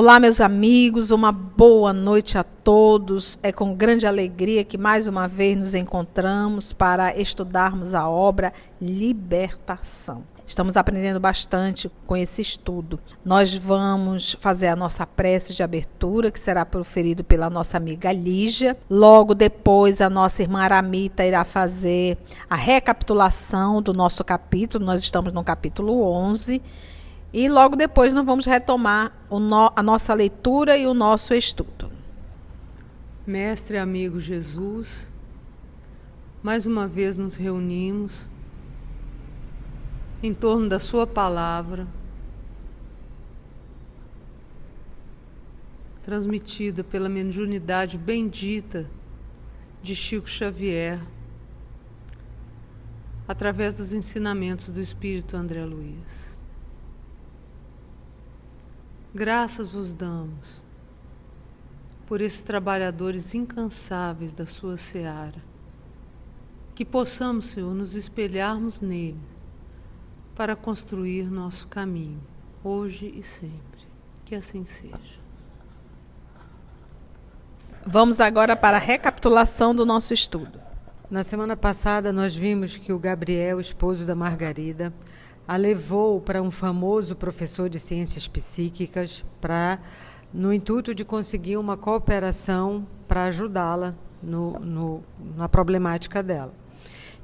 Olá, meus amigos, uma boa noite a todos. É com grande alegria que mais uma vez nos encontramos para estudarmos a obra Libertação. Estamos aprendendo bastante com esse estudo. Nós vamos fazer a nossa prece de abertura, que será proferido pela nossa amiga Lígia. Logo depois, a nossa irmã Aramita irá fazer a recapitulação do nosso capítulo. Nós estamos no capítulo 11. E logo depois nós vamos retomar a nossa leitura e o nosso estudo. Mestre amigo Jesus, mais uma vez nos reunimos em torno da sua palavra, transmitida pela mediunidade bendita de Chico Xavier, através dos ensinamentos do Espírito André Luiz. Graças vos damos por esses trabalhadores incansáveis da sua seara, que possamos, Senhor, nos espelharmos neles para construir nosso caminho, hoje e sempre. Que assim seja. Vamos agora para a recapitulação do nosso estudo. Na semana passada nós vimos que o Gabriel, esposo da Margarida, a levou para um famoso professor de ciências psíquicas no intuito de conseguir uma cooperação para ajudá-la na problemática dela.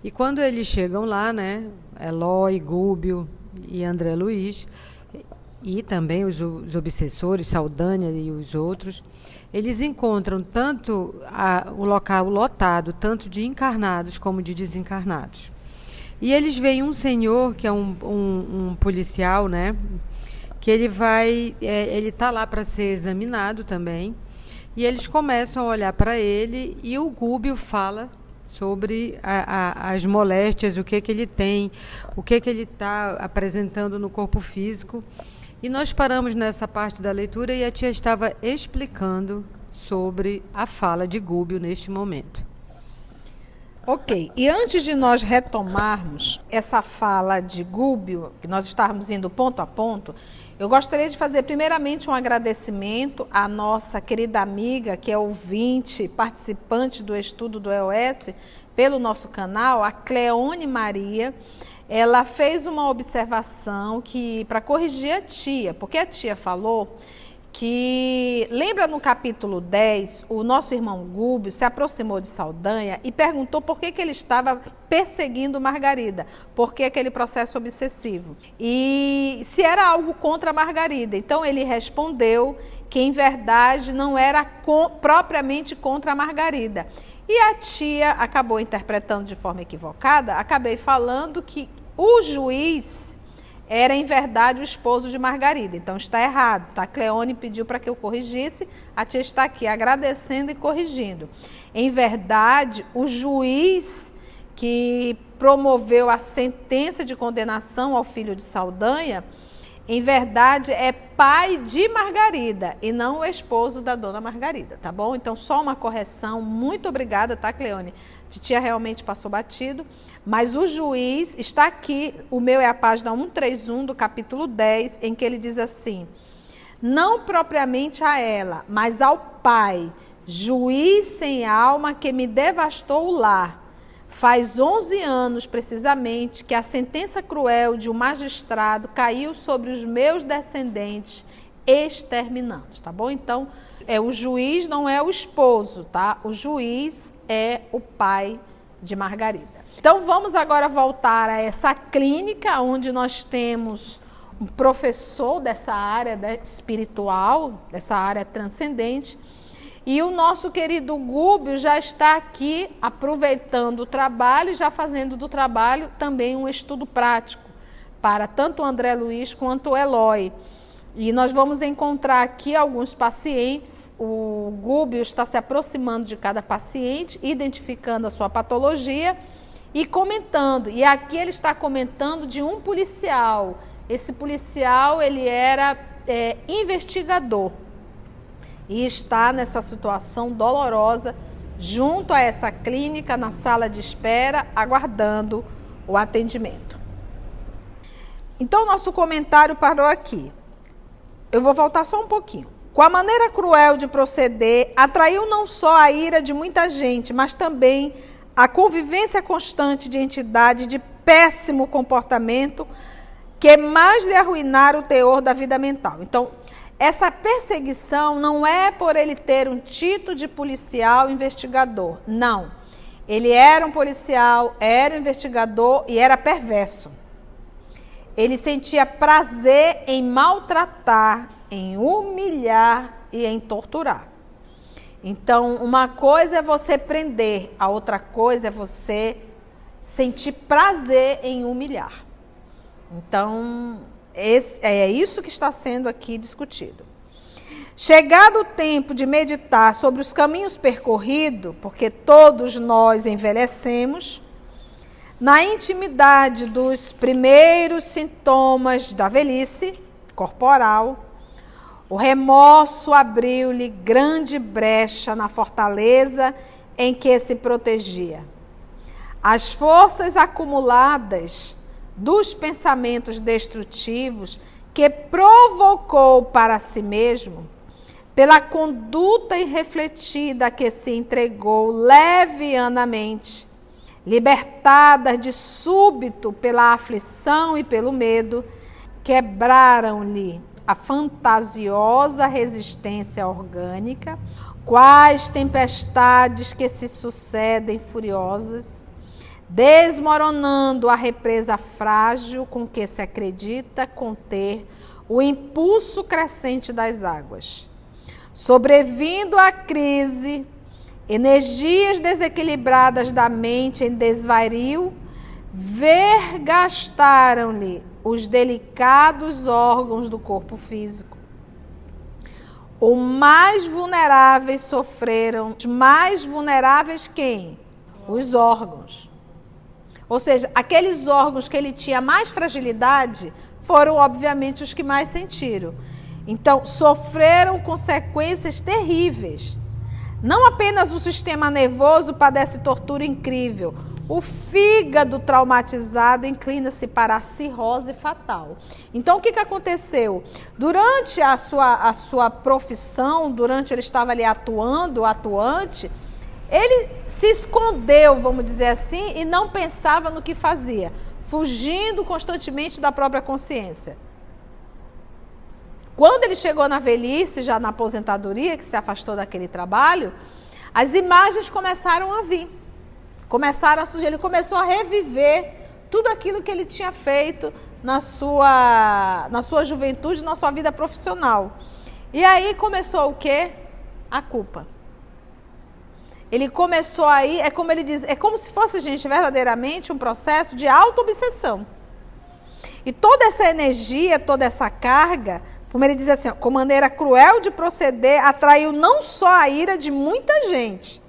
E quando eles chegam lá, né, Eloy, Gúbio e André Luiz, e também os obsessores, Saldanha e os outros, eles encontram tanto o local lotado, tanto de encarnados como de desencarnados. E eles veem um senhor, que é um policial, né? Que ele está lá para ser examinado também. E eles começam a olhar para ele e o Gúbio fala sobre as moléstias, o que ele tem, o que ele está apresentando no corpo físico. E nós paramos nessa parte da leitura e a tia estava explicando sobre a fala de Gúbio neste momento. Ok, e antes de nós retomarmos essa fala de Gúbio, que nós estávamos indo ponto a ponto, eu gostaria de fazer primeiramente um agradecimento à nossa querida amiga, que é ouvinte, participante do estudo do EOS, pelo nosso canal, a Cleone Maria. Ela fez uma observação para corrigir a tia, porque a tia falou que, lembra no capítulo 10, o nosso irmão Gúbio se aproximou de Saldanha e perguntou por que ele estava perseguindo Margarida, por que aquele processo obsessivo, e se era algo contra Margarida. Então ele respondeu que em verdade não era propriamente contra a Margarida. E a tia acabou interpretando de forma equivocada, acabei falando que o juiz era, em verdade, o esposo de Margarida. Então, está errado, tá? Cleone pediu para que eu corrigisse, a tia está aqui agradecendo e corrigindo. Em verdade, o juiz que promoveu a sentença de condenação ao filho de Saldanha, em verdade, é pai de Margarida e não o esposo da dona Margarida, tá bom? Então, só uma correção. Muito obrigada, tá, Cleone? Titia realmente passou batido, mas o juiz está aqui, o meu é a página 131 do capítulo 10, em que ele diz assim: não propriamente a ela, mas ao pai, juiz sem alma que me devastou o lar. Faz 11 anos, precisamente, que a sentença cruel de um magistrado caiu sobre os meus descendentes, exterminando, tá bom? Então, o juiz não é o esposo, tá? O juiz é o pai de Margarida. Então, vamos agora voltar a essa clínica, onde nós temos um professor dessa área espiritual, dessa área transcendente, e o nosso querido Gúbio já está aqui aproveitando o trabalho e já fazendo do trabalho também um estudo prático para tanto o André Luiz quanto o Eloy. E nós vamos encontrar aqui alguns pacientes. O Gúbio está se aproximando de cada paciente, identificando a sua patologia e comentando. E aqui ele está comentando de um policial. Esse policial, ele era investigador. E está nessa situação dolorosa, junto a essa clínica, na sala de espera, aguardando o atendimento. Então, nosso comentário parou aqui. Eu vou voltar só um pouquinho. com a maneira cruel de proceder, atraiu não só a ira de muita gente, mas também a convivência constante de entidade de péssimo comportamento que mais lhe arruinaram o teor da vida mental. Então, essa perseguição não é por ele ter um título de policial investigador. Não. Ele era um policial, era um investigador e era perverso. Ele sentia prazer em maltratar, em humilhar e em torturar. Então, uma coisa é você prender, a outra coisa é você sentir prazer em humilhar. Então, é isso que está sendo aqui discutido. Chegado o tempo de meditar sobre os caminhos percorridos, porque todos nós envelhecemos, na intimidade dos primeiros sintomas da velhice corporal, o remorso abriu-lhe grande brecha na fortaleza em que se protegia. As forças acumuladas dos pensamentos destrutivos que provocou para si mesmo, pela conduta irrefletida que se entregou levianamente, libertadas de súbito pela aflição e pelo medo, quebraram-lhe a fantasiosa resistência orgânica, quais tempestades que se sucedem furiosas, desmoronando a represa frágil com que se acredita conter o impulso crescente das águas. Sobrevindo à crise, energias desequilibradas da mente em desvario vergastaram-lhe os delicados órgãos do corpo físico. Os mais vulneráveis sofreram. Os mais vulneráveis quem? Os órgãos. Ou seja, aqueles órgãos que ele tinha mais fragilidade foram, obviamente, os que mais sentiram. Então, sofreram consequências terríveis. Não apenas o sistema nervoso padece tortura incrível, o fígado traumatizado inclina-se para a cirrose fatal. Então, o que aconteceu? Durante a sua profissão, durante ele estava ali atuante, ele se escondeu, vamos dizer assim, e não pensava no que fazia, fugindo constantemente da própria consciência. Quando ele chegou na velhice, já na aposentadoria, que se afastou daquele trabalho, as imagens começaram a vir. Começaram a surgir, ele começou a reviver tudo aquilo que ele tinha feito na sua juventude, na sua vida profissional. E aí começou o quê? A culpa. Ele começou aí, é como ele diz, é como se fosse, gente, verdadeiramente um processo de auto-obsessão. E toda essa energia, toda essa carga, como ele diz assim, com maneira cruel de proceder, atraiu não só a ira de muita gente,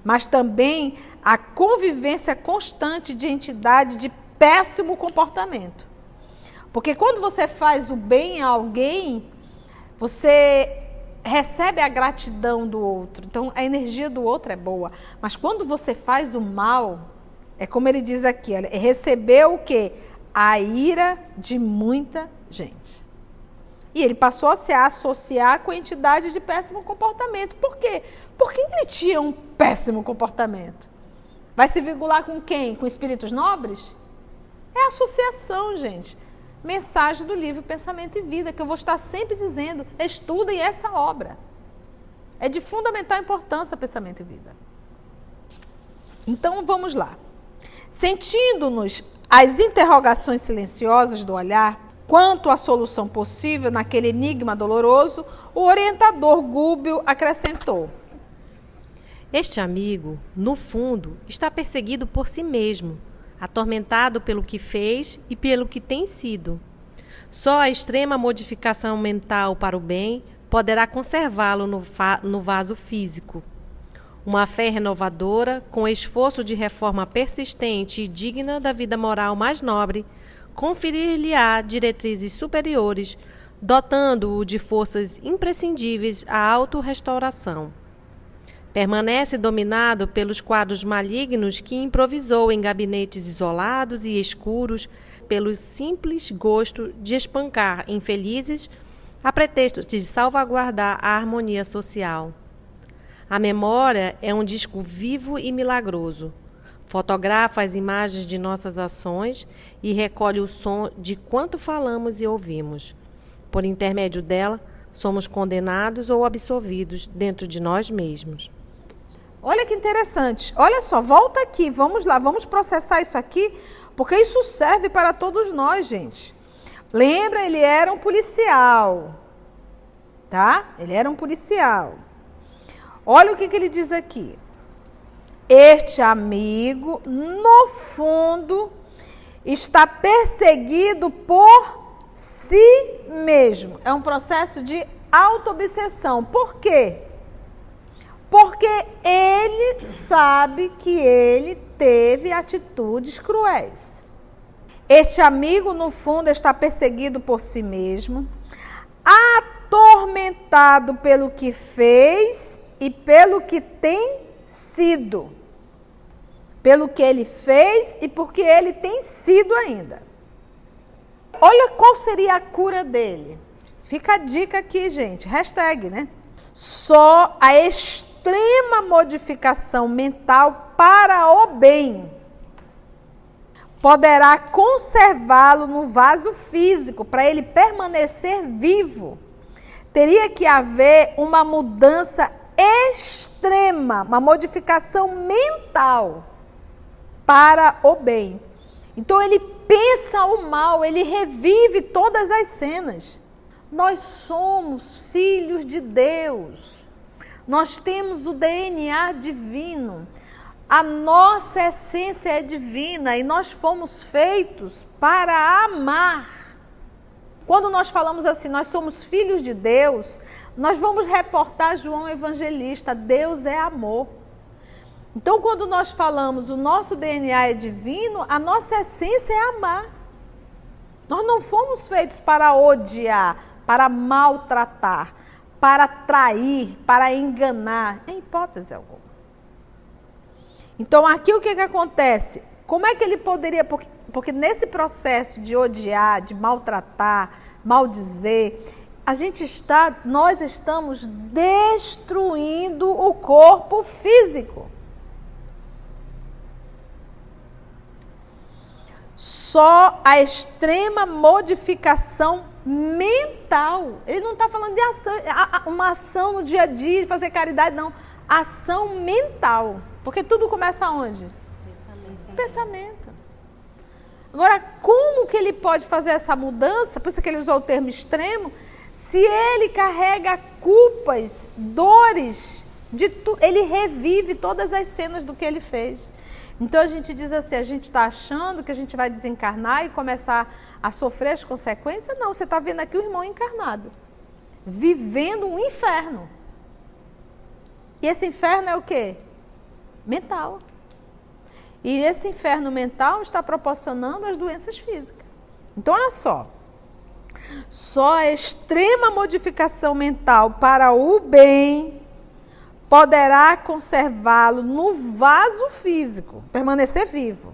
mas também a convivência constante de entidade de péssimo comportamento. Porque quando você faz o bem a alguém, você recebe a gratidão do outro. Então, a energia do outro é boa. Mas quando você faz o mal, é como ele diz aqui, olha, recebeu o quê? A ira de muita gente. E ele passou a se associar com a entidade de péssimo comportamento. Por quê? Porque ele tinha um péssimo comportamento. Vai se vincular com quem? Com espíritos nobres? É associação, gente. Mensagem do livro Pensamento e Vida, que eu vou estar sempre dizendo, estudem essa obra. É de fundamental importância Pensamento e Vida. Então, vamos lá. Sentindo-nos as interrogações silenciosas do olhar, quanto à solução possível naquele enigma doloroso, o orientador Gúbio acrescentou: este amigo, no fundo, está perseguido por si mesmo, atormentado pelo que fez e pelo que tem sido. Só a extrema modificação mental para o bem poderá conservá-lo no vaso físico. Uma fé renovadora, com esforço de reforma persistente e digna da vida moral mais nobre, conferir-lhe-á diretrizes superiores, dotando-o de forças imprescindíveis à autorrestauração. Permanece dominado pelos quadros malignos que improvisou em gabinetes isolados e escuros, pelo simples gosto de espancar infelizes a pretexto de salvaguardar a harmonia social. A memória é um disco vivo e milagroso. Fotografa as imagens de nossas ações e recolhe o som de quanto falamos e ouvimos. Por intermédio dela, somos condenados ou absolvidos dentro de nós mesmos. Olha que interessante. Olha só, volta aqui, vamos lá, vamos processar isso aqui, porque isso serve para todos nós, gente. Lembra, ele era um policial, tá? Ele era um policial. Olha o que ele diz aqui. Este amigo, no fundo, está perseguido por si mesmo. É um processo de autoobsessão. Por quê? Porque ele sabe que ele teve atitudes cruéis. Este amigo, no fundo, está perseguido por si mesmo, atormentado pelo que fez e pelo que tem sido. Pelo que ele fez e porque ele tem sido ainda. Olha qual seria a cura dele. Fica a dica aqui, gente. Hashtag, né? Só a extrema modificação mental para o bem poderá conservá-lo no vaso físico, para ele permanecer vivo. Teria que haver uma mudança extrema, uma modificação mental para o bem. Então ele pensa o mal, ele revive todas as cenas. Nós somos filhos de Deus. Nós temos o DNA divino. A nossa essência é divina e nós fomos feitos para amar. Quando nós falamos assim, nós somos filhos de Deus, nós vamos reportar João Evangelista, Deus é amor. Então, quando nós falamos o nosso DNA é divino, a nossa essência é amar. Nós não fomos feitos para odiar, para maltratar, para trair, para enganar, em hipótese alguma. Então, aqui o que acontece? Como é que ele poderia... Porque nesse processo de odiar, de maltratar, maldizer, nós estamos destruindo o corpo físico. Só a extrema modificação mental. Ele não está falando de ação, uma ação no dia a dia, de fazer caridade, não. Ação mental. Porque tudo começa onde? Pensamento. Agora, como que ele pode fazer essa mudança? Por isso que ele usou o termo extremo. Se ele carrega culpas, dores, ele revive todas as cenas do que ele fez. Então a gente diz assim, a gente está achando que a gente vai desencarnar e começar a sofrer as consequências? Não, você está vendo aqui o irmão encarnado, vivendo um inferno. E esse inferno é o quê? Mental. E esse inferno mental está proporcionando as doenças físicas. Então olha só a extrema modificação mental para o bem poderá conservá-lo no vaso físico, permanecer vivo.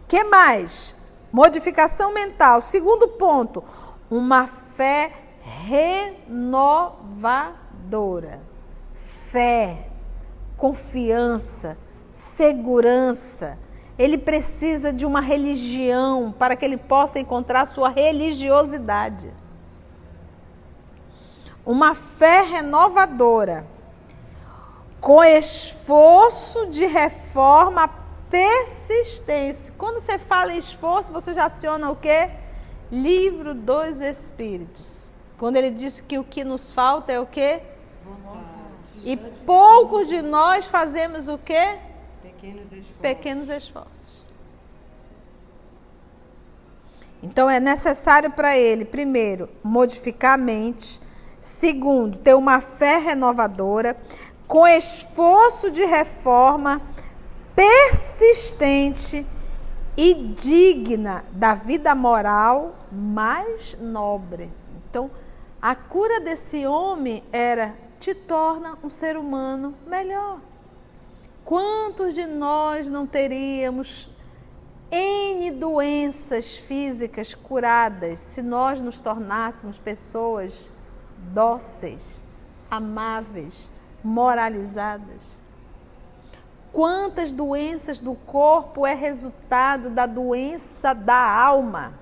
Que mais? Modificação mental. Segundo ponto, uma fé renovadora. Fé, confiança, segurança. Ele precisa de uma religião para que ele possa encontrar sua religiosidade. Uma fé renovadora. Com esforço de reforma, persistência. Quando você fala em esforço, você já aciona o quê? Livro dos Espíritos. Quando ele diz que o que nos falta é o quê? E poucos de nós fazemos o quê? Pequenos esforços. Então é necessário para ele, primeiro, modificar a mente. Segundo, ter uma fé renovadora. Com esforço de reforma persistente e digna da vida moral mais nobre. Então, a cura desse homem era: te torna um ser humano melhor. Quantos de nós não teríamos N doenças físicas curadas se nós nos tornássemos pessoas dóceis, amáveis, moralizadas. Quantas doenças do corpo é resultado da doença da alma?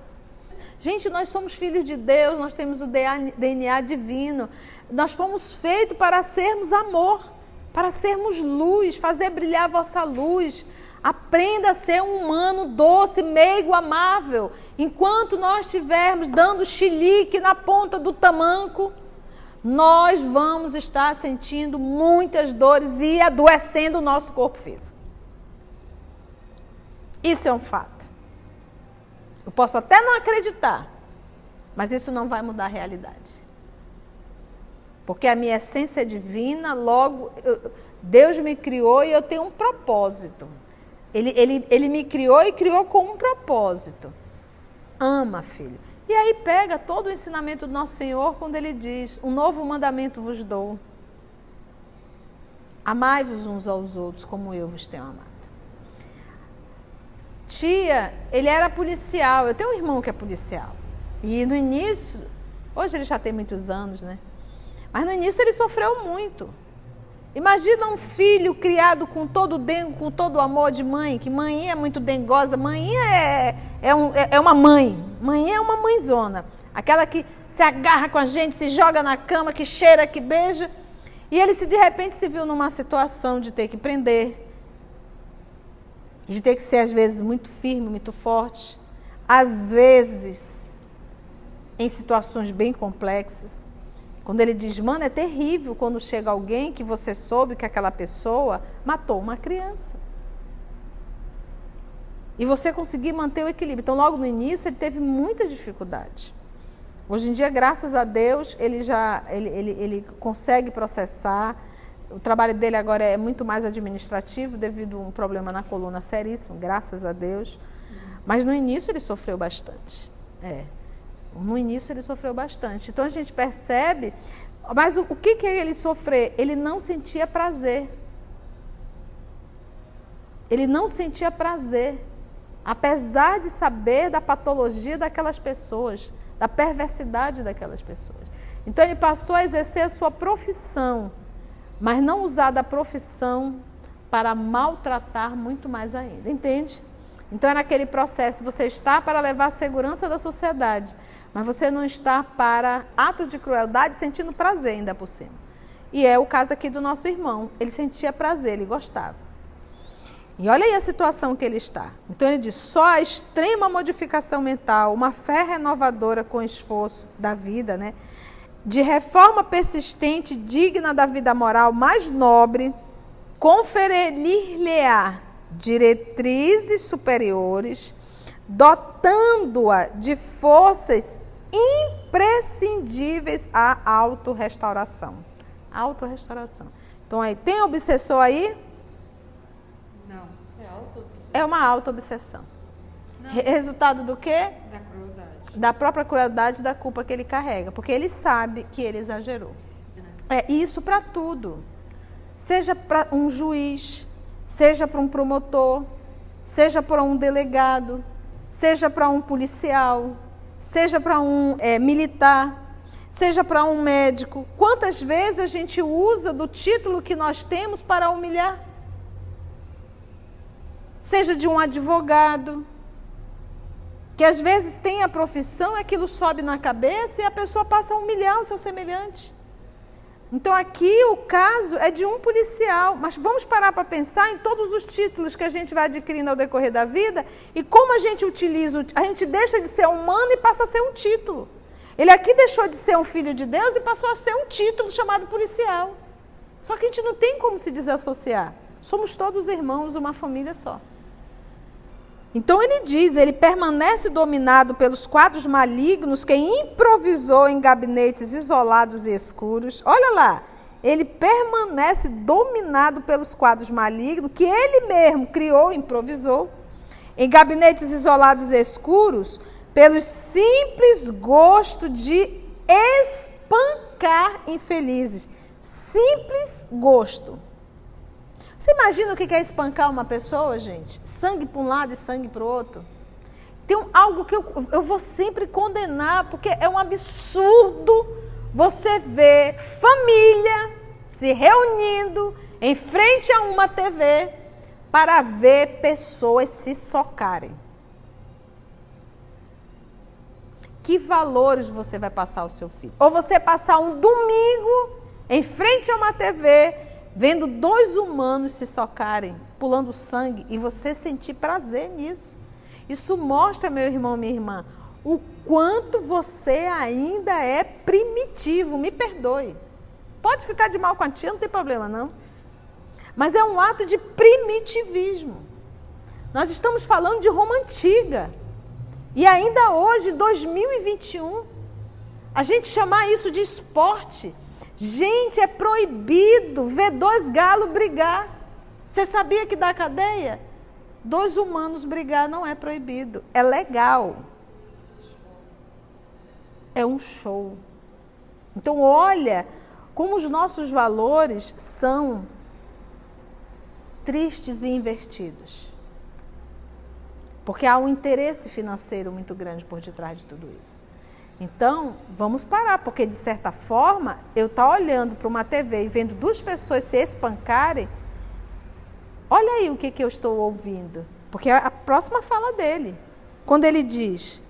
Gente, nós somos filhos de Deus, nós temos o DNA divino. Nós fomos feitos para sermos amor, para sermos luz, fazer brilhar a vossa luz. Aprenda a ser um humano doce, meigo, amável. Enquanto nós estivermos dando chilique na ponta do tamanco, nós vamos estar sentindo muitas dores e adoecendo o nosso corpo físico. Isso é um fato. Eu posso até não acreditar, mas isso não vai mudar a realidade. Porque a minha essência é divina, logo Deus me criou e eu tenho um propósito. Ele me criou e criou com um propósito. Ama, filho. E aí pega todo o ensinamento do nosso Senhor quando ele diz, um novo mandamento vos dou. Amai-vos uns aos outros como eu vos tenho amado. Tia, ele era policial, eu tenho um irmão que é policial. E no início, hoje ele já tem muitos anos, né? Mas no início ele sofreu muito. Imagina um filho criado com todo o dengo, com todo o amor de mãe, que mãe é muito dengosa, mãe é uma mãe. Mãe é uma mãezona. Aquela que se agarra com a gente, se joga na cama, que cheira, que beija. E ele de repente se viu numa situação de ter que prender, de ter que ser às vezes muito firme, muito forte. Às vezes, em situações bem complexas. Quando ele diz, mano, é terrível quando chega alguém que você soube que aquela pessoa matou uma criança. E você conseguir manter o equilíbrio. Então, logo no início, ele teve muita dificuldade. Hoje em dia, graças a Deus, ele consegue processar. O trabalho dele agora é muito mais administrativo, devido a um problema na coluna seríssimo, graças a Deus. Mas no início ele sofreu bastante. No início ele sofreu bastante. Então a gente percebe, mas o que é ele sofrer? Ele não sentia prazer. Ele não sentia prazer, apesar de saber da patologia daquelas pessoas, da perversidade daquelas pessoas. Então ele passou a exercer a sua profissão, mas não usar da profissão para maltratar muito mais ainda, entende? Então é naquele processo, você está para levar a segurança da sociedade, mas você não está para atos de crueldade sentindo prazer ainda por cima. E é o caso aqui do nosso irmão, ele sentia prazer, ele gostava. E olha aí a situação que ele está. Então ele diz, só a extrema modificação mental, uma fé renovadora com esforço da vida, né? De reforma persistente, digna da vida moral mais nobre, conferir-lhe-á diretrizes superiores, dotando-a de forças imprescindíveis à autorrestauração. Autorrestauração. Então aí, tem obsessor aí? Não, é auto-obsessão. É uma auto-obsessão. Resultado do quê? Da crueldade. Da própria crueldade, da culpa que ele carrega, porque ele sabe que ele exagerou. É isso para tudo. Seja para um juiz, seja para um promotor, seja para um delegado, seja para um policial, seja para um militar, seja para um médico. Quantas vezes a gente usa do título que nós temos para humilhar? Seja de um advogado, que às vezes tem a profissão, aquilo sobe na cabeça e a pessoa passa a humilhar o seu semelhante. Então aqui o caso é de um policial, mas vamos parar para pensar em todos os títulos que a gente vai adquirindo ao decorrer da vida e como a gente utiliza, a gente deixa de ser humano e passa a ser um título. Ele aqui deixou de ser um filho de Deus e passou a ser um título chamado policial. Só que a gente não tem como se desassociar. Somos todos irmãos, uma família só. Então ele diz, ele permanece dominado pelos quadros malignos que improvisou em gabinetes isolados e escuros. Olha lá, ele permanece dominado pelos quadros malignos que ele mesmo criou e improvisou. Em gabinetes isolados e escuros, pelo simples gosto de espancar infelizes. Simples gosto. Você imagina o que é espancar uma pessoa, gente? Sangue para um lado e sangue para o outro. Tem algo que eu vou sempre condenar, porque é um absurdo você vê família se reunindo em frente a uma TV para ver pessoas se socarem. Que valores você vai passar ao seu filho? Ou você passar um domingo em frente a uma TV, vendo dois humanos se socarem, pulando sangue, e você sentir prazer nisso. Isso mostra, meu irmão, minha irmã, o quanto você ainda é primitivo. Me perdoe. Pode ficar de mal com a tia, não tem problema não. Mas é um ato de primitivismo. Nós estamos falando de Roma antiga. E ainda hoje, 2021, a gente chamar isso de esporte. Gente, é proibido ver dois galos brigar. Você sabia que da cadeia? Dois humanos brigar não é proibido, é legal. É um show. Então, olha como os nossos valores são tristes e invertidos. Porque há um interesse financeiro muito grande por detrás de tudo isso. Então, vamos parar, porque de certa forma, eu estar olhando para uma TV e vendo duas pessoas se espancarem, olha aí o que eu estou ouvindo. Porque é a próxima fala dele. Quando ele diz,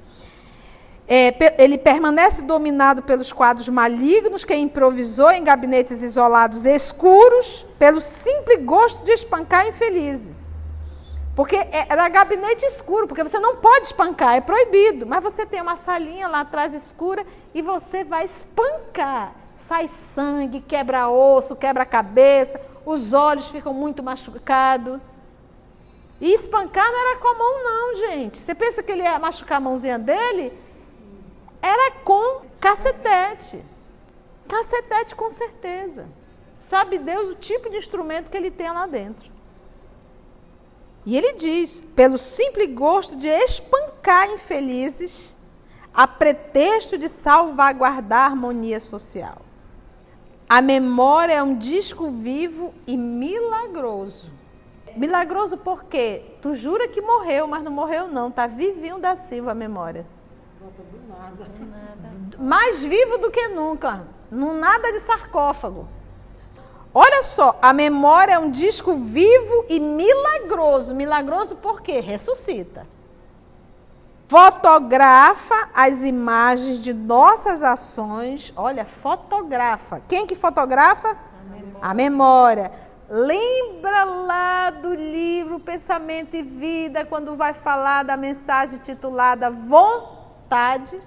ele permanece dominado pelos quadros malignos que improvisou em gabinetes isolados e escuros, pelo simples gosto de espancar infelizes. Porque era gabinete escuro, porque você não pode espancar, é proibido. Mas você tem uma salinha lá atrás escura e você vai espancar. Sai sangue, quebra osso, quebra cabeça, os olhos ficam muito machucados. E espancar não era com a mão não, gente. Você pensa que ele ia machucar a mãozinha dele? Era com cacetete. Cacetete com certeza. Sabe Deus o tipo de instrumento que ele tem lá dentro. E ele diz, pelo simples gosto de espancar infelizes, a pretexto de salvaguardar a harmonia social. A memória é um disco vivo e milagroso. Milagroso por quê? Tu jura que morreu, mas não morreu não. Está vivinho da Silva a memória. Do nada. Mais vivo do que nunca. Não nada de sarcófago. Olha só, a memória é um disco vivo e milagroso. Milagroso por quê? Ressuscita. Fotografa as imagens de nossas ações. Olha, fotografa. Quem que fotografa? A memória. Lembra lá do livro Pensamento e Vida, quando vai falar da mensagem titulada Vontade.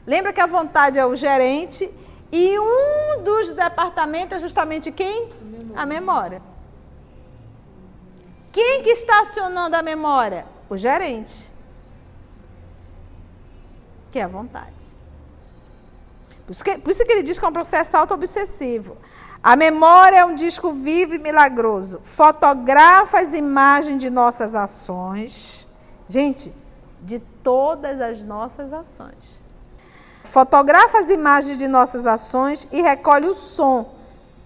Lembra que a vontade é o gerente e um dos departamentos é justamente quem? A memória. Quem que está acionando a memória? O gerente. Que é a vontade. Por isso que ele diz que é um processo auto-obsessivo. A memória é um disco vivo e milagroso. Fotografa as imagens de nossas ações. Gente, de todas as nossas ações. Fotografa as imagens de nossas ações e recolhe o som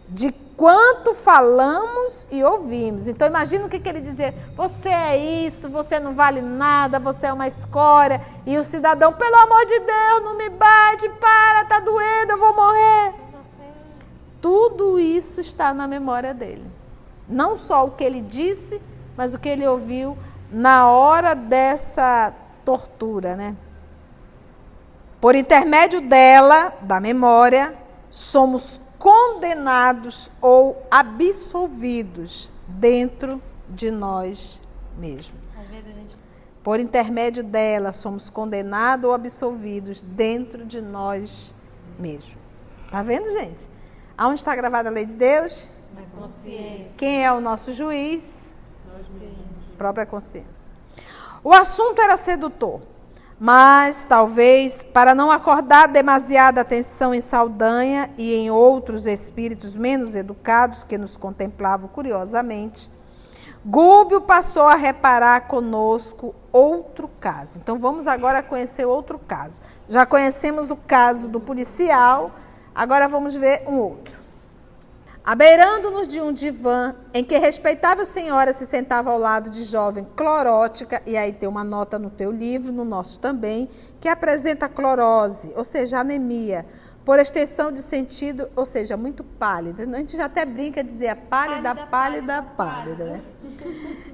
de quanto falamos e ouvimos. Então, imagina o que ele dizia. Você é isso, você não vale nada, você é uma escória. E o cidadão, pelo amor de Deus, não me bate, para, tá doendo, eu vou morrer. Tudo isso está na memória dele. Não só o que ele disse, mas o que ele ouviu na hora dessa tortura, né? Por intermédio dela, da memória, somos condenados ou absolvidos dentro de nós mesmos. Às vezes a gente... Por intermédio dela, somos condenados ou absolvidos dentro de nós mesmos. Tá vendo, gente? Aonde está gravada a lei de Deus? Na consciência. Quem é o nosso juiz? Nós mesmos. Própria consciência. O assunto era sedutor, mas talvez para não acordar demasiada atenção em Saldanha e em outros espíritos menos educados que nos contemplavam curiosamente, Gúbio passou a reparar conosco outro caso. Então vamos agora conhecer outro caso. Já conhecemos o caso do policial, agora vamos ver um outro. Abeirando-nos de um divã em que respeitável senhora se sentava ao lado de jovem clorótica, e aí tem uma nota no teu livro, no nosso também, que apresenta clorose, ou seja, anemia, por extensão de sentido, ou seja, muito pálida. A gente já até brinca dizia pálida, pálida, pálida. Né?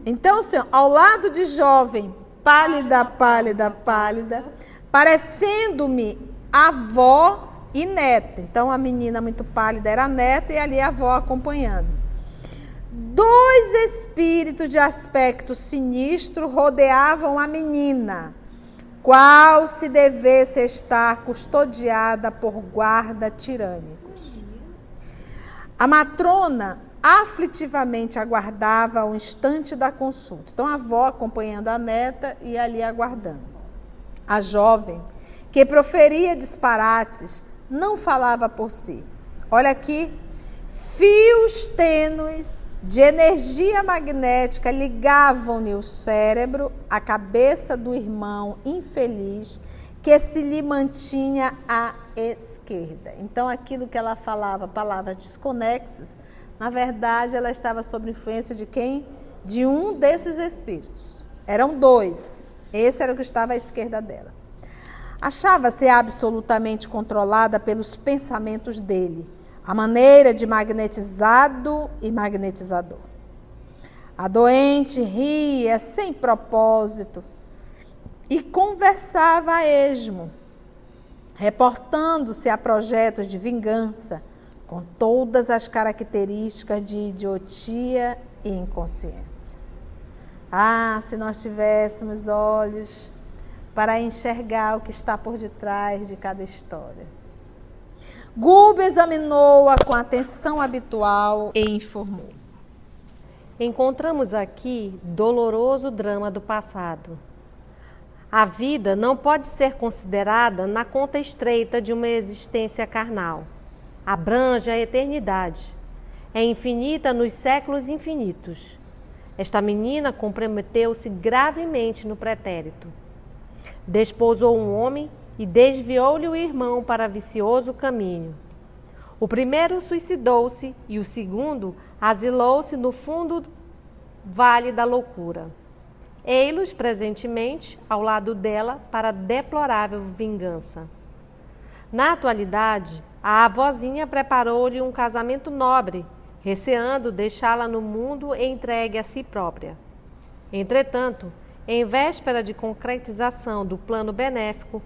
Então, assim, ao lado de jovem, pálida, pálida, pálida, parecendo-me avó e neta. Então, a menina muito pálida era a neta e ali a avó acompanhando. 2 espíritos de aspecto sinistro rodeavam a menina, qual se devesse estar custodiada por guarda tirânicos. A matrona aflitivamente aguardava o instante da consulta. Então, a avó acompanhando a neta e ali aguardando. A jovem, que proferia disparates, não falava por si. Olha aqui, fios tênues de energia magnética ligavam-lhe o cérebro à cabeça do irmão infeliz que se lhe mantinha à esquerda. Então, aquilo que ela falava, palavras desconexas, na verdade, ela estava sob influência de quem? De um desses espíritos. Eram 2. Esse era o que estava à esquerda dela. Achava-se absolutamente controlada pelos pensamentos dele, a maneira de magnetizado e magnetizador. A doente ria sem propósito e conversava a esmo, reportando-se a projetos de vingança, com todas as características de idiotia e inconsciência. Ah, se nós tivéssemos olhos para enxergar o que está por detrás de cada história. Gúbio examinou-a com a atenção habitual e informou. Encontramos aqui doloroso drama do passado. A vida não pode ser considerada na conta estreita de uma existência carnal. Abrange a eternidade. É infinita nos séculos infinitos. Esta menina comprometeu-se gravemente no pretérito. Desposou um homem e desviou-lhe o irmão para vicioso caminho. O primeiro suicidou-se e o segundo asilou-se no fundo vale da loucura. Ei-los presentemente ao lado dela para deplorável vingança. Na atualidade, a avózinha preparou-lhe um casamento nobre, receando deixá-la no mundo entregue a si própria. Entretanto, em véspera de concretização do plano benéfico,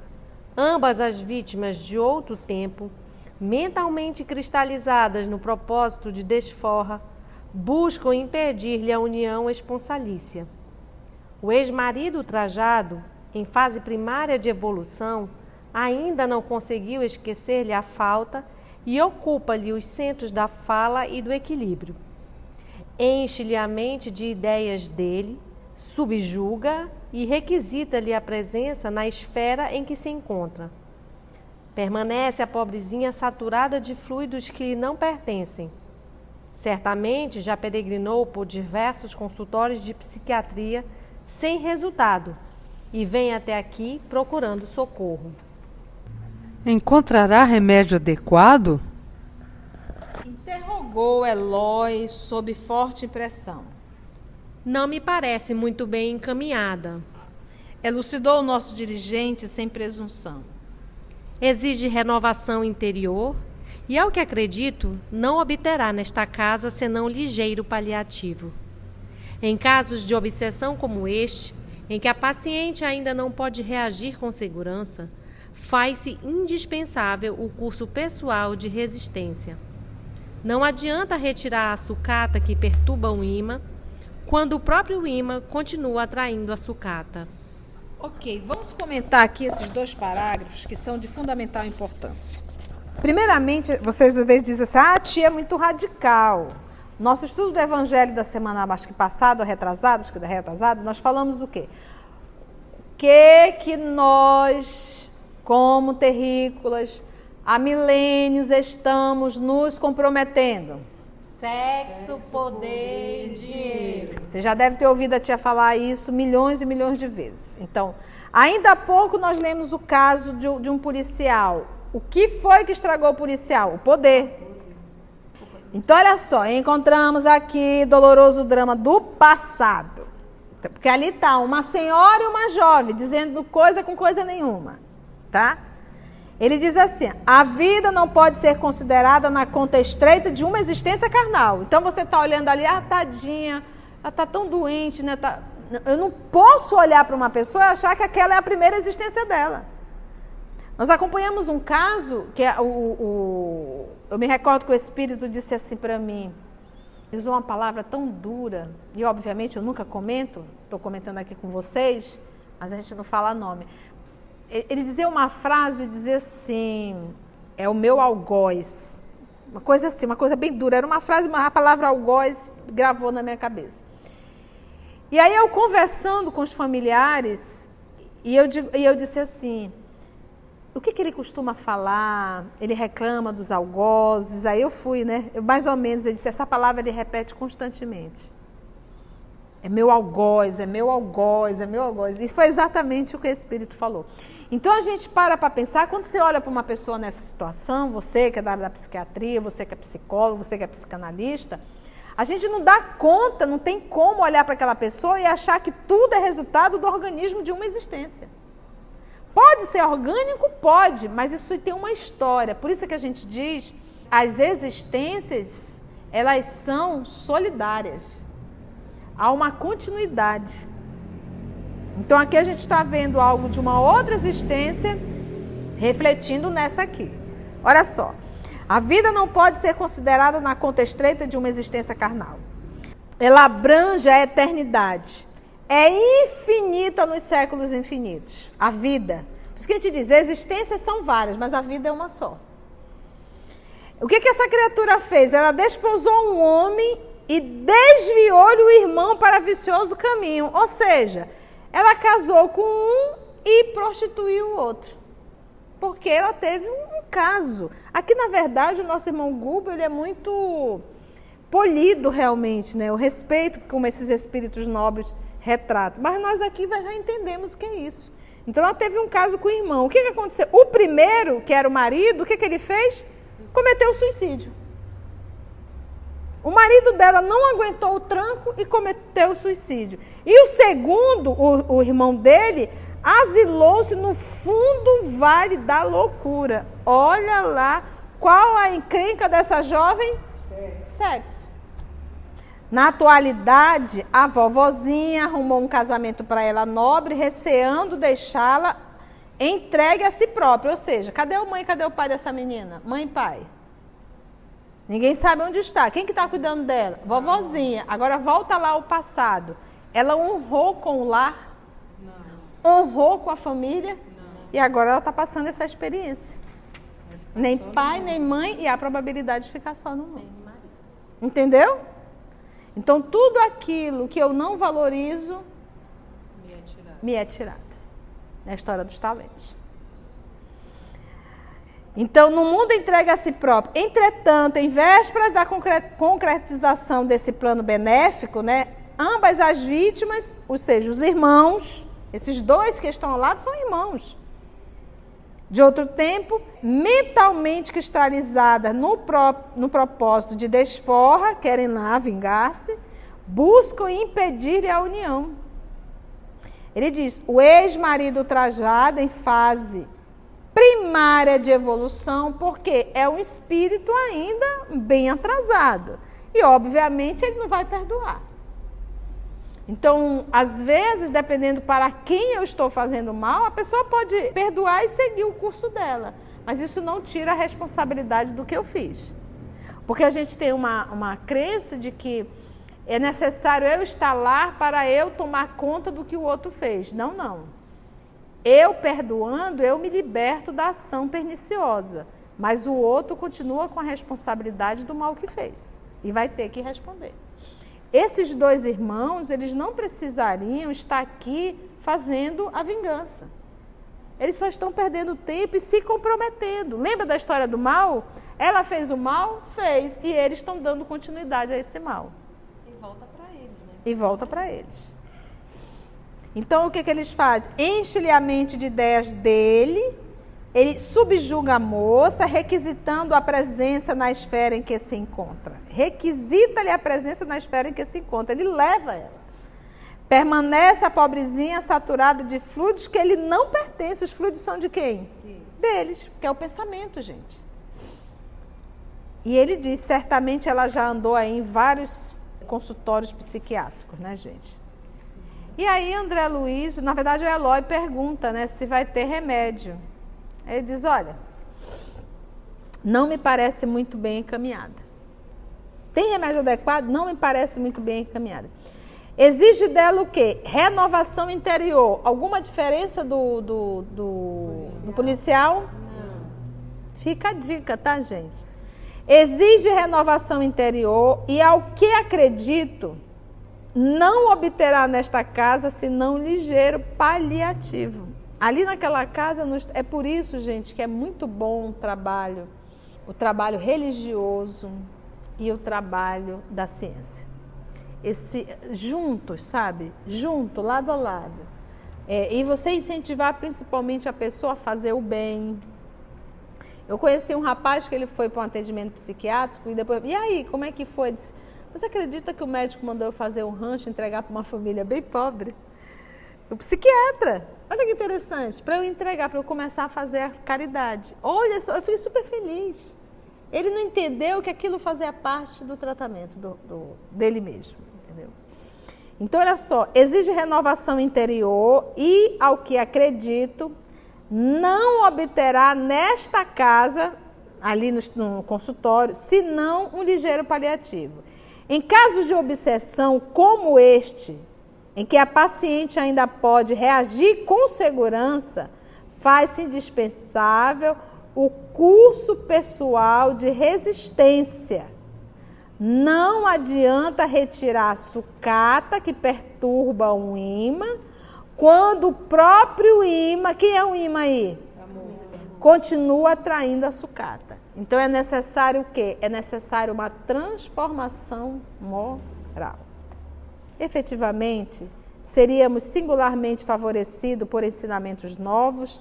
ambas as vítimas de outro tempo, mentalmente cristalizadas no propósito de desforra, buscam impedir-lhe a união esponsalícia. O ex-marido trajado, em fase primária de evolução, ainda não conseguiu esquecer-lhe a falta e ocupa-lhe os centros da fala e do equilíbrio. Enche-lhe a mente de ideias dele, subjuga e requisita-lhe a presença na esfera em que se encontra. Permanece a pobrezinha saturada de fluidos que lhe não pertencem. Certamente já peregrinou por diversos consultórios de psiquiatria sem resultado e vem até aqui procurando socorro. Encontrará remédio adequado? Interrogou Eloy sob forte impressão. Não me parece muito bem encaminhada. Elucidou o nosso dirigente sem presunção. Exige renovação interior e, ao que acredito, não obterá nesta casa senão ligeiro paliativo. Em casos de obsessão como este, em que a paciente ainda não pode reagir com segurança, faz-se indispensável o curso pessoal de resistência. Não adianta retirar a sucata que perturba o ímã, quando o próprio ímã continua atraindo a sucata. Ok, vamos comentar aqui esses 2 parágrafos que são de fundamental importância. Primeiramente, vocês às vezes dizem assim, a tia é muito radical. Nosso estudo do Evangelho da semana, acho que passada ou retrasada, nós falamos o quê? O que nós, como terrícolas, há milênios estamos nos comprometendo? Sexo, poder e dinheiro. Você já deve ter ouvido a tia falar isso milhões e milhões de vezes. Então, ainda há pouco nós lemos o caso de um policial. O que foi que estragou o policial? O poder. Então, olha só, encontramos aqui doloroso drama do passado. Porque ali está uma senhora e uma jovem dizendo coisa com coisa nenhuma. Tá? Ele diz assim: a vida não pode ser considerada na conta estreita de uma existência carnal. Então você está olhando ali, tadinha, ela está tão doente, né? Eu não posso olhar para uma pessoa e achar que aquela é a primeira existência dela. Nós acompanhamos um caso que eu me recordo que o Espírito disse assim para mim, ele usou uma palavra tão dura, e obviamente eu nunca comento, estou comentando aqui com vocês, mas a gente não fala nome. Ele dizia uma frase, dizia assim, é o meu algoz, uma coisa assim, uma coisa bem dura, era uma frase, mas a palavra algoz gravou na minha cabeça. E aí eu conversando com os familiares, e eu disse assim, o que ele costuma falar? Ele reclama dos algozes. Aí eu fui, né? Mais ou menos, ele disse, essa palavra ele repete constantemente. É meu algoz, é meu algoz, é meu algoz. Isso foi exatamente o que o Espírito falou. Então a gente para pensar, quando você olha para uma pessoa nessa situação, você que é da área da psiquiatria, você que é psicólogo, você que é psicanalista, a gente não dá conta, não tem como olhar para aquela pessoa e achar que tudo é resultado do organismo de uma existência. Pode ser orgânico? Pode, mas isso tem uma história. Por isso que a gente diz, as existências, elas são solidárias. Há uma continuidade. Então aqui a gente está vendo algo de uma outra existência, refletindo nessa aqui. Olha só, a vida não pode ser considerada na conta estreita de uma existência carnal. Ela abrange a eternidade. É infinita nos séculos infinitos. A vida. Por isso que a gente diz, existências são várias, mas a vida é uma só. O que essa criatura fez? Ela desposou um homem e desviou-lhe o irmão para vicioso caminho. Ou seja, ela casou com um e prostituiu o outro. Porque ela teve um caso. Aqui, na verdade, o nosso irmão Gubo, ele é muito polido realmente, né? O respeito como esses espíritos nobres retrato. Mas nós aqui já entendemos o que é isso. Então ela teve um caso com o irmão. O que aconteceu? O primeiro, que era o marido, o que ele fez? Cometeu suicídio. O marido dela não aguentou o tranco e cometeu suicídio. E o segundo, o irmão dele, asilou-se no fundo vale da loucura. Olha lá, qual a encrenca dessa jovem? Sexo. Na atualidade, a vovozinha arrumou um casamento para ela nobre, receando deixá-la entregue a si própria. Ou seja, cadê a mãe e cadê o pai dessa menina? Mãe e pai. Ninguém sabe onde está. Quem que está cuidando dela? Vovozinha. Agora volta lá ao passado. Ela honrou com o lar? Não. Honrou com a família? Não. E agora ela está passando essa experiência. Nem pai, nem mãe, e há a probabilidade de ficar só no mundo. Entendeu? Então, tudo aquilo que eu não valorizo, me é tirado. É a história dos talentos. Então, no mundo entregue a si próprio. Entretanto, em vésperas da concretização desse plano benéfico, né, ambas as vítimas, ou seja, os irmãos, esses dois que estão ao lado são irmãos. De outro tempo, mentalmente cristalizadas no propósito de desforra, querem lá vingar-se, buscam impedir-lhe a união. Ele diz, o ex-marido ultrajado em fase primária de evolução, porque é um espírito ainda bem atrasado. E, obviamente, ele não vai perdoar. Então, às vezes, dependendo para quem eu estou fazendo mal, a pessoa pode perdoar e seguir o curso dela. Mas isso não tira a responsabilidade do que eu fiz. Porque a gente tem uma crença de que é necessário eu estar lá para eu tomar conta do que o outro fez. Não, não. Eu perdoando, eu me liberto da ação perniciosa. Mas o outro continua com a responsabilidade do mal que fez. E vai ter que responder. Esses dois irmãos, eles não precisariam estar aqui fazendo a vingança. Eles só estão perdendo tempo e se comprometendo. Lembra da história do mal? Ela fez o mal? Fez. E eles estão dando continuidade a esse mal. E volta para eles, né? E volta para eles. Então, o que eles fazem? Enche-lhe a mente de ideias dele, ele subjuga a moça, requisitando a presença na esfera em que se encontra. Requisita-lhe a presença na esfera em que se encontra. Ele leva ela. Permanece a pobrezinha saturada de fluidos que ele não pertence. Os fluidos são de quem? deles, que é o pensamento, gente. E ele diz, certamente ela já andou aí em vários consultórios psiquiátricos, né, gente? E aí André Luiz, na verdade o Eloy pergunta, né, se vai ter remédio. Ele diz, olha, não me parece muito bem encaminhada. Tem remédio adequado? Não me parece muito bem encaminhada. Exige dela o quê? Renovação interior. Alguma diferença do policial? Não. Fica a dica, tá, gente? Exige renovação interior e, ao que acredito, não obterá nesta casa senão um ligeiro paliativo. Ali naquela casa, é por isso, gente, que é muito bom o trabalho religioso e o trabalho da ciência. Juntos, sabe? Junto, lado a lado. E você incentivar principalmente a pessoa a fazer o bem. Eu conheci um rapaz que ele foi para um atendimento psiquiátrico e depois... E aí, como é que foi? Ele disse, você acredita que o médico mandou eu fazer um rancho e entregar para uma família bem pobre? O psiquiatra. Olha que interessante. Para eu entregar, para eu começar a fazer a caridade. Olha só, eu fiquei super feliz. Ele não entendeu que aquilo fazia parte do tratamento dele mesmo. Entendeu? Então, olha só. Exige renovação interior e, ao que acredito, não obterá nesta casa, ali no consultório, senão um ligeiro paliativo. Em casos de obsessão como este, em que a paciente ainda pode reagir com segurança, faz-se indispensável o curso pessoal de resistência. Não adianta retirar a sucata que perturba um ímã, quando o próprio ímã, quem é o ímã aí? Continua atraindo a sucata. Então é necessário o quê? É necessário uma transformação moral. Efetivamente, seríamos singularmente favorecidos por ensinamentos novos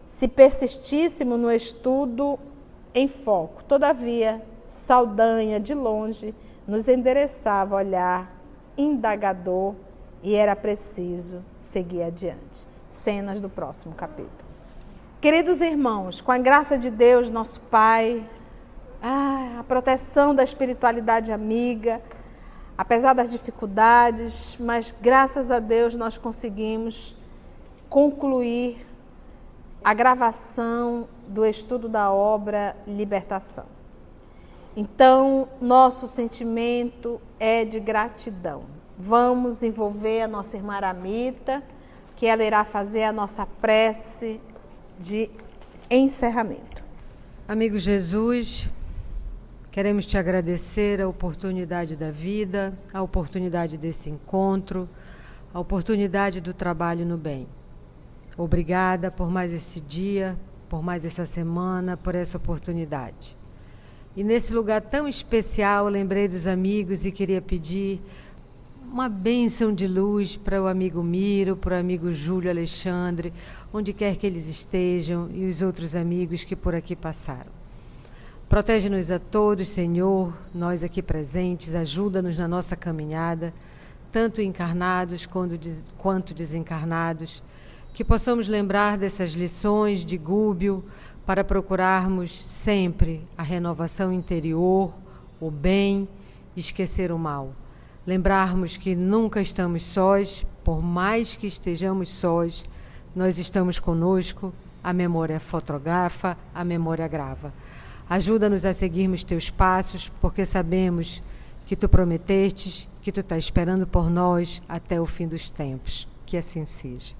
se persistíssemos no estudo em foco. Todavia, Saldanha, de longe, nos endereçava olhar indagador e era preciso seguir adiante. Cenas do próximo capítulo. Queridos irmãos, com a graça de Deus, nosso Pai, a proteção da espiritualidade amiga, apesar das dificuldades, mas graças a Deus nós conseguimos concluir a gravação do estudo da obra Libertação. Então, nosso sentimento é de gratidão. Vamos envolver a nossa irmã Aramita, que ela irá fazer a nossa prece de encerramento. Amigo Jesus, queremos te agradecer a oportunidade da vida, a oportunidade desse encontro, a oportunidade do trabalho no bem. Obrigada por mais esse dia, por mais essa semana, por essa oportunidade. E nesse lugar tão especial, eu lembrei dos amigos e queria pedir uma bênção de luz para o amigo Miro, para o amigo Júlio Alexandre, onde quer que eles estejam, e os outros amigos que por aqui passaram. Protege-nos a todos, Senhor, nós aqui presentes, ajuda-nos na nossa caminhada, tanto encarnados quanto desencarnados, que possamos lembrar dessas lições de Gúbio para procurarmos sempre a renovação interior, o bem, esquecer o mal. Lembrarmos que nunca estamos sós, por mais que estejamos sós, nós estamos conosco, a memória fotografa, a memória grava. Ajuda-nos a seguirmos teus passos, porque sabemos que tu prometestes, que tu estás esperando por nós até o fim dos tempos. Que assim seja.